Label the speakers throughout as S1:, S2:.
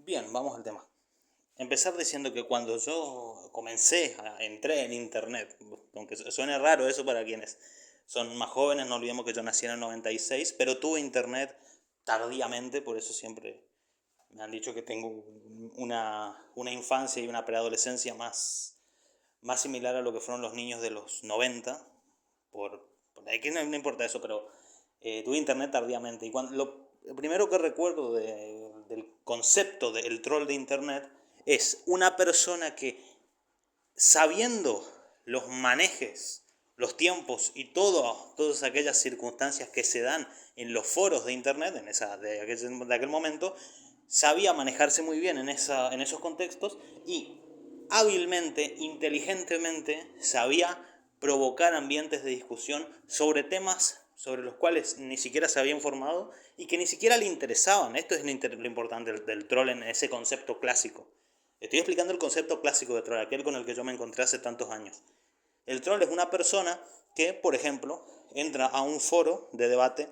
S1: Bien, vamos al tema. Empezar diciendo que cuando yo entré en internet, aunque suene raro eso para quienes son más jóvenes, no olvidemos que yo nací en el 96, pero tuve internet tardíamente, por eso siempre me han dicho que tengo una infancia y una preadolescencia más similar a lo que fueron los niños de los 90, por aquí no importa eso, pero tuve internet tardíamente. Y lo primero que recuerdo del concepto del troll de internet es una persona que, sabiendo los manejes, los tiempos y todas aquellas circunstancias que se dan en los foros de internet de aquel momento, sabía manejarse muy bien en esos contextos y hábilmente, inteligentemente, sabía provocar ambientes de discusión sobre temas sobre los cuales ni siquiera se había informado y que ni siquiera le interesaban. Esto es lo importante del troll en ese concepto clásico. Estoy explicando el concepto clásico de troll, aquel con el que yo me encontré hace tantos años. El troll es una persona que, por ejemplo, entra a un foro de debate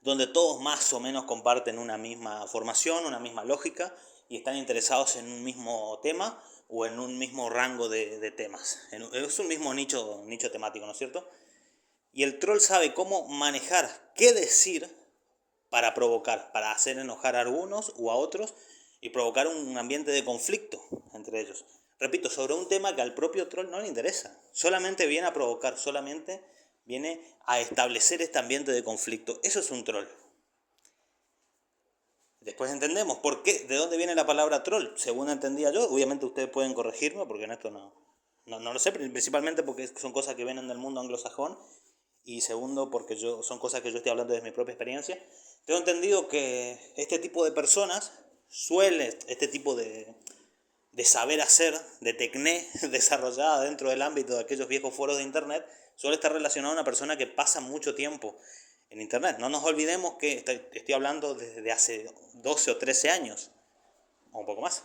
S1: donde todos más o menos comparten una misma formación, una misma lógica y están interesados en un mismo tema o en un mismo rango de temas. Es un mismo nicho temático, ¿no es cierto? Y el troll sabe cómo manejar, qué decir para provocar, para hacer enojar a algunos o a otros y provocar un ambiente de conflicto entre ellos. Repito, sobre un tema que al propio troll no le interesa. Solamente viene a provocar, solamente viene a establecer este ambiente de conflicto. Eso es un troll. Después entendemos de dónde viene la palabra troll, según entendía yo. Obviamente ustedes pueden corregirme porque en esto no lo sé, principalmente porque son cosas que vienen del mundo anglosajón y segundo porque son cosas que yo estoy hablando desde mi propia experiencia. Tengo entendido que este tipo de personas este tipo de saber hacer, de tecné desarrollada dentro del ámbito de aquellos viejos foros de internet, suele estar relacionado a una persona que pasa mucho tiempo en internet. No nos olvidemos que estoy hablando desde hace 12 o 13 años, o un poco más.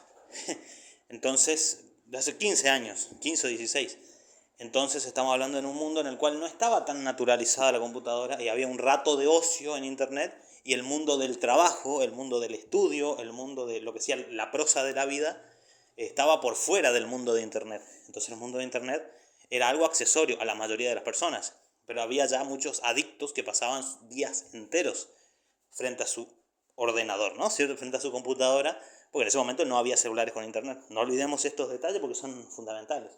S1: Entonces, de hace 15 años, 15 o 16. Entonces estamos hablando en un mundo en el cual no estaba tan naturalizada la computadora y había un rato de ocio en internet y el mundo del trabajo, el mundo del estudio, el mundo de lo que sea la prosa de la vida estaba por fuera del mundo de internet. Entonces el mundo de internet era algo accesorio a la mayoría de las personas, pero había ya muchos adictos que pasaban días enteros frente a su ordenador, ¿no? ¿Cierto? Frente a su computadora, porque en ese momento no había celulares con internet. No olvidemos estos detalles porque son fundamentales.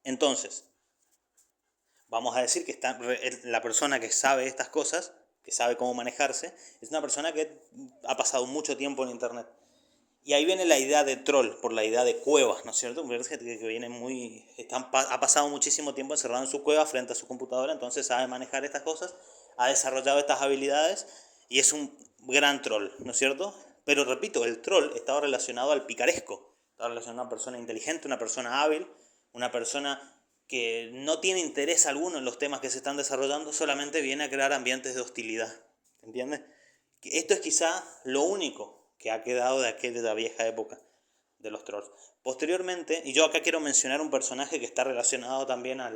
S1: Entonces, vamos a decir que la persona que sabe estas cosas, que sabe cómo manejarse, es una persona que ha pasado mucho tiempo en internet. Y ahí viene la idea de troll, por la idea de cuevas, ¿no es cierto? Que viene ha pasado muchísimo tiempo encerrado en su cueva frente a su computadora, entonces sabe manejar estas cosas, ha desarrollado estas habilidades y es un gran troll, ¿no es cierto? Pero repito, el troll estaba relacionado al picaresco, estaba relacionado a una persona inteligente, una persona hábil, una persona que no tiene interés alguno en los temas que se están desarrollando, solamente viene a crear ambientes de hostilidad, ¿entiendes? Esto es quizá lo único que ha quedado de aquella vieja época de los trolls. Posteriormente, y yo acá quiero mencionar un personaje que está relacionado también a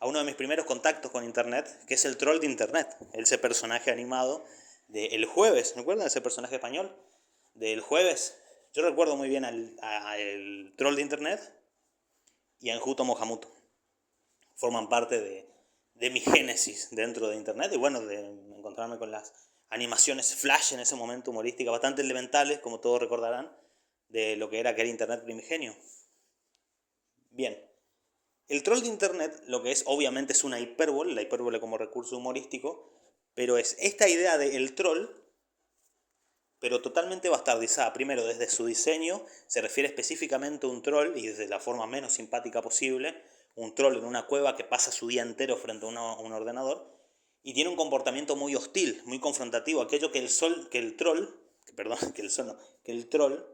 S1: uno de mis primeros contactos con internet, que es el troll de internet, ese personaje animado de El Jueves, ¿recuerdan ese personaje español? De El Jueves. Yo recuerdo muy bien al troll de internet y a Enjuto Mohamuto. Forman parte de mi génesis dentro de internet y bueno, de encontrarme con las animaciones flash en ese momento humorísticas bastante elementales, como todos recordarán, de lo que era aquel internet primigenio. Bien, el troll de internet lo que es obviamente es una hipérbole, la hipérbole como recurso humorístico, pero es esta idea del troll, pero totalmente bastardizada. Primero, desde su diseño se refiere específicamente a un troll y desde la forma menos simpática posible, un troll en una cueva que pasa su día entero frente a un ordenador y tiene un comportamiento muy hostil, muy confrontativo, aquello que el troll, perdón, que el sol no, que el troll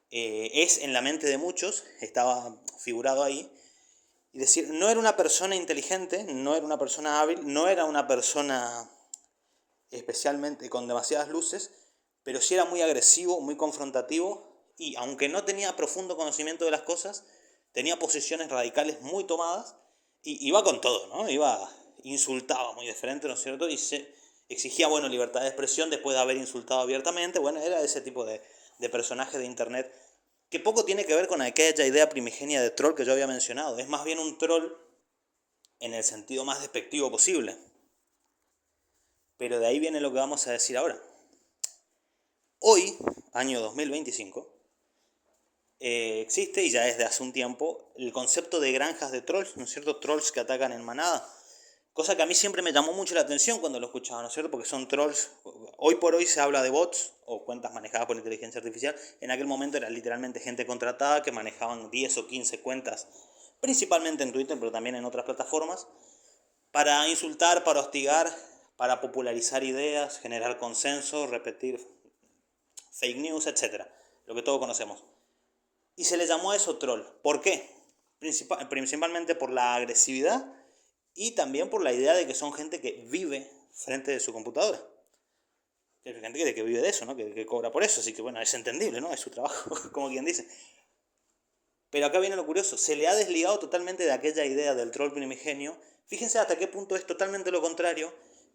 S1: es en la mente de muchos, estaba figurado ahí, y decir, no era una persona inteligente, no era una persona hábil, no era una persona especialmente con demasiadas luces, pero sí era muy agresivo, muy confrontativo y aunque no tenía profundo conocimiento de las cosas, tenía posiciones radicales muy tomadas y iba con todo, ¿no? Insultaba muy de frente, ¿no es cierto? exigía, bueno, libertad de expresión después de haber insultado abiertamente. Bueno, era ese tipo de personaje de internet que poco tiene que ver con aquella idea primigenia de troll que yo había mencionado. Es más bien un troll en el sentido más despectivo posible. Pero de ahí viene lo que vamos a decir ahora. Hoy, año 2025, existe, y ya desde hace un tiempo, el concepto de granjas de trolls, ¿no es cierto? Trolls que atacan en manada. Cosa que a mí siempre me llamó mucho la atención cuando lo escuchaba, ¿no es cierto? Porque son trolls. Hoy por hoy se habla de bots o cuentas manejadas por inteligencia artificial. En aquel momento era literalmente gente contratada que manejaban 10 o 15 cuentas, principalmente en Twitter, pero también en otras plataformas, para insultar, para hostigar, para popularizar ideas, generar consenso, repetir fake news, etcétera. Lo que todos conocemos. Y se le llamó a eso troll. ¿Por qué? Principalmente por la agresividad y también por la idea de que son gente que vive frente de su computadora. Que hay gente que vive de eso, ¿no? Que cobra por eso. Así que bueno, es entendible, ¿no? Es su trabajo, como quien dice. Pero acá viene lo curioso. Se le ha desligado totalmente de aquella idea del troll primigenio. Fíjense hasta qué punto es totalmente lo contrario,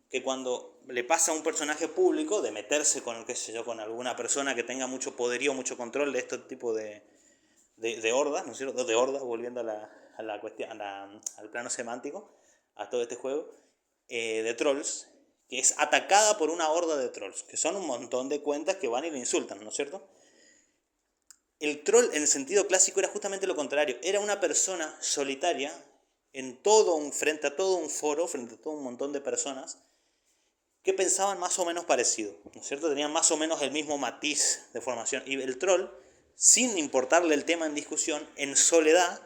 S1: que cuando le pasa a un personaje público de meterse con, qué sé yo, con alguna persona que tenga mucho poderío, mucho control de este tipo de hordas, ¿no es cierto? De hordas, volviendo a la cuestión, al plano semántico, a todo este juego, de trolls, que es atacada por una horda de trolls, que son un montón de cuentas que van y le insultan, ¿no es cierto? El troll en el sentido clásico era justamente lo contrario, era una persona solitaria frente a todo un foro, frente a todo un montón de personas que pensaban más o menos parecido, ¿no es cierto? Tenían más o menos el mismo matiz de formación. Y el troll, sin importarle el tema en discusión, en soledad,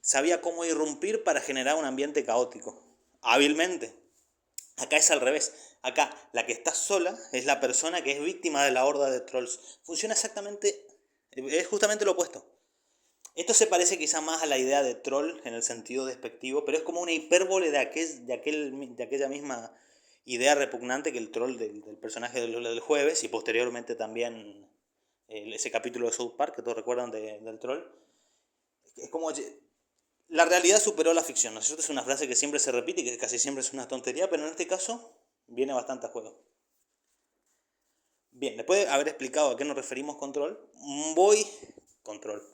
S1: sabía cómo irrumpir para generar un ambiente caótico, hábilmente. Acá es al revés. Acá la que está sola es la persona que es víctima de la horda de trolls. Funciona exactamente, es justamente lo opuesto. Esto se parece quizá más a la idea de troll en el sentido despectivo, pero es como una hipérbole de aquella misma idea repugnante que el troll del personaje del jueves y posteriormente también ese capítulo de South Park que todos recuerdan del troll. Es como la realidad superó la ficción, ¿no es cierto? Es una frase que siempre se repite y que casi siempre es una tontería, pero en este caso viene bastante a juego. Bien, después de haber explicado a qué nos referimos con troll, control.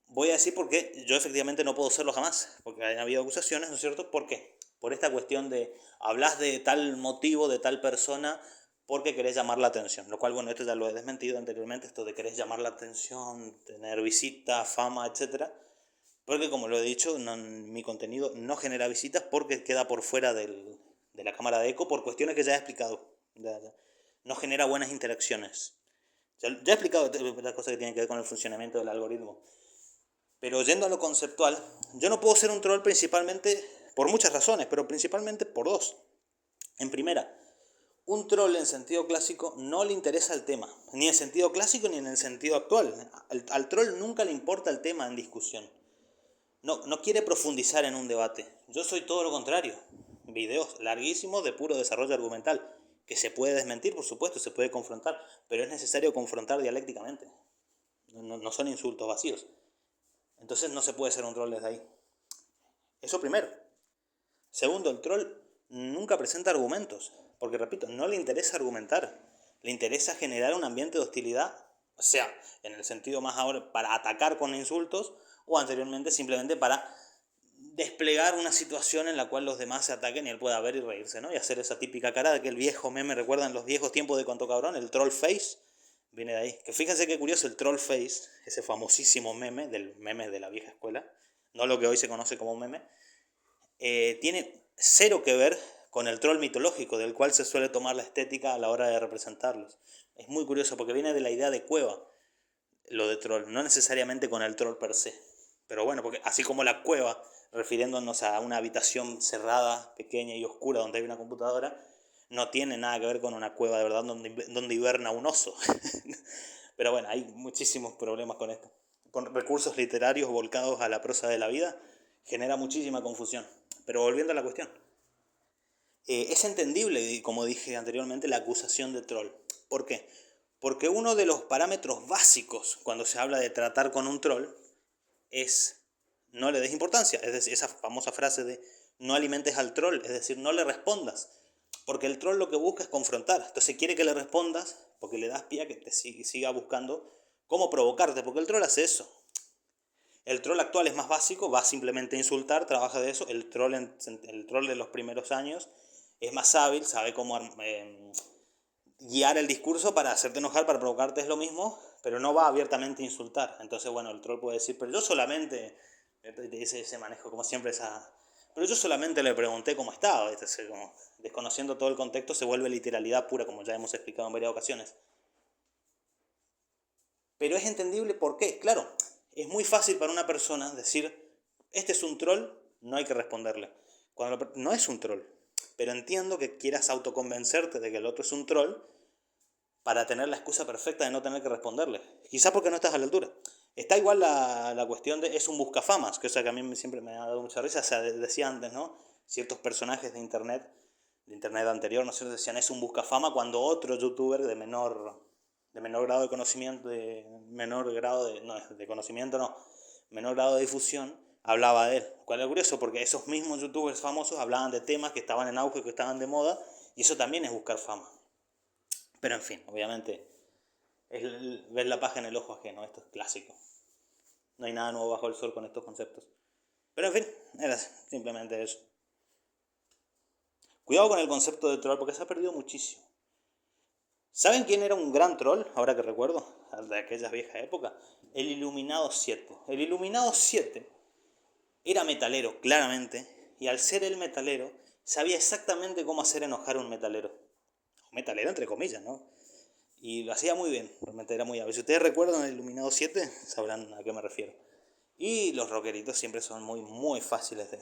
S1: Voy a decir por qué yo efectivamente no puedo serlo jamás, porque han habido acusaciones, ¿no es cierto? ¿Por qué? Por esta cuestión de hablas de tal motivo, de tal persona, porque querés llamar la atención. Lo cual, bueno, esto ya lo he desmentido anteriormente, esto de querés llamar la atención, tener visitas, fama, etcétera. Porque como lo he dicho, mi contenido no genera visitas porque queda por fuera de la cámara de eco por cuestiones que ya he explicado. No genera buenas interacciones. Ya he explicado las cosas que tienen que ver con el funcionamiento del algoritmo. Pero yendo a lo conceptual, yo no puedo ser un troll principalmente por muchas razones, pero principalmente por dos. En primera, un troll en sentido clásico no le interesa el tema, ni en sentido clásico ni en el sentido actual. Al troll nunca le importa el tema en discusión. No quiere profundizar en un debate. Yo soy todo lo contrario. Videos larguísimos de puro desarrollo argumental, que se puede desmentir, por supuesto, se puede confrontar, pero es necesario confrontar dialécticamente. No son insultos vacíos. Entonces no se puede ser un troll desde ahí. Eso primero. Segundo, el troll nunca presenta argumentos, porque repito, no le interesa argumentar, le interesa generar un ambiente de hostilidad, o sea, en el sentido más ahora para atacar con insultos o anteriormente simplemente para desplegar una situación en la cual los demás se ataquen y él pueda ver y reírse, ¿no? Y hacer esa típica cara de que el viejo meme, recuerdan los viejos tiempos de Cuánto Cabrón, el troll face, viene de ahí. Que fíjense qué curioso, el troll face, ese famosísimo meme, del meme de la vieja escuela, no lo que hoy se conoce como meme, tiene cero que ver con el troll mitológico, del cual se suele tomar la estética a la hora de representarlos. Es muy curioso porque viene de la idea de cueva, lo de troll, no necesariamente con el troll per se. Pero bueno, porque así como la cueva, refiriéndonos a una habitación cerrada, pequeña y oscura donde hay una computadora, no tiene nada que ver con una cueva de verdad donde hiberna un oso. Pero bueno, hay muchísimos problemas con esto. Con recursos literarios volcados a la prosa de la vida, genera muchísima confusión. Pero volviendo a la cuestión. Es entendible, como dije anteriormente, la acusación de troll. ¿Por qué? Porque uno de los parámetros básicos cuando se habla de tratar con un troll es no le des importancia. Es decir, esa famosa frase de no alimentes al troll, es decir, no le respondas. Porque el troll lo que busca es confrontar. Entonces quiere que le respondas porque le das pie a que te siga buscando cómo provocarte. Porque el troll hace eso. El troll actual es más básico, va simplemente a insultar, trabaja de eso. El troll de los primeros años es más hábil, sabe cómo guiar el discurso para hacerte enojar, para provocarte, es lo mismo, pero no va abiertamente a insultar. Entonces, bueno, el troll puede decir, pero yo solamente, te dice ese manejo, como siempre, pero yo solamente le pregunté cómo estaba, ¿viste? Como, desconociendo todo el contexto, se vuelve literalidad pura, como ya hemos explicado en varias ocasiones. Pero es entendible por qué. Claro, es muy fácil para una persona decir, este es un troll, no hay que responderle. Cuando no es un troll, pero entiendo que quieras autoconvencerte de que el otro es un troll para tener la excusa perfecta de no tener que responderle. Quizá porque no estás a la altura. Está igual la cuestión de, es un buscafamas, que eso que a mí siempre me ha dado mucha risa. O sea, decía antes, ¿no? Ciertos personajes de internet anterior, ¿no sé? Decían, es un buscafama, cuando otro youtuber de menor grado de conocimiento, de conocimiento no, menor grado de difusión, hablaba de él. Cuál es curioso, porque esos mismos youtubers famosos hablaban de temas que estaban en auge, que estaban de moda, y eso también es buscar fama. Pero en fin, obviamente, es ver la paja en el ojo ajeno, esto es clásico. No hay nada nuevo bajo el sol con estos conceptos. Pero en fin, era simplemente eso. Cuidado con el concepto de troll porque se ha perdido muchísimo. ¿Saben quién era un gran troll? Ahora que recuerdo, de aquella vieja época. El Iluminado 7. El Iluminado 7 era metalero, claramente, y al ser el metalero, sabía exactamente cómo hacer enojar a un metalero. Metalero entre comillas, ¿no? Y lo hacía muy bien, realmente era muy hábil. Si ustedes recuerdan el Iluminado 7, sabrán a qué me refiero. Y los rockeritos siempre son muy, muy fáciles de...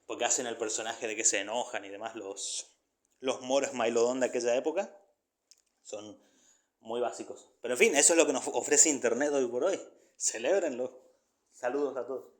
S1: porque hacen el personaje de que se enojan y demás. Los moros Mailodón de aquella época son muy básicos. Pero en fin, eso es lo que nos ofrece Internet hoy por hoy. Celébrenlo. Saludos a todos.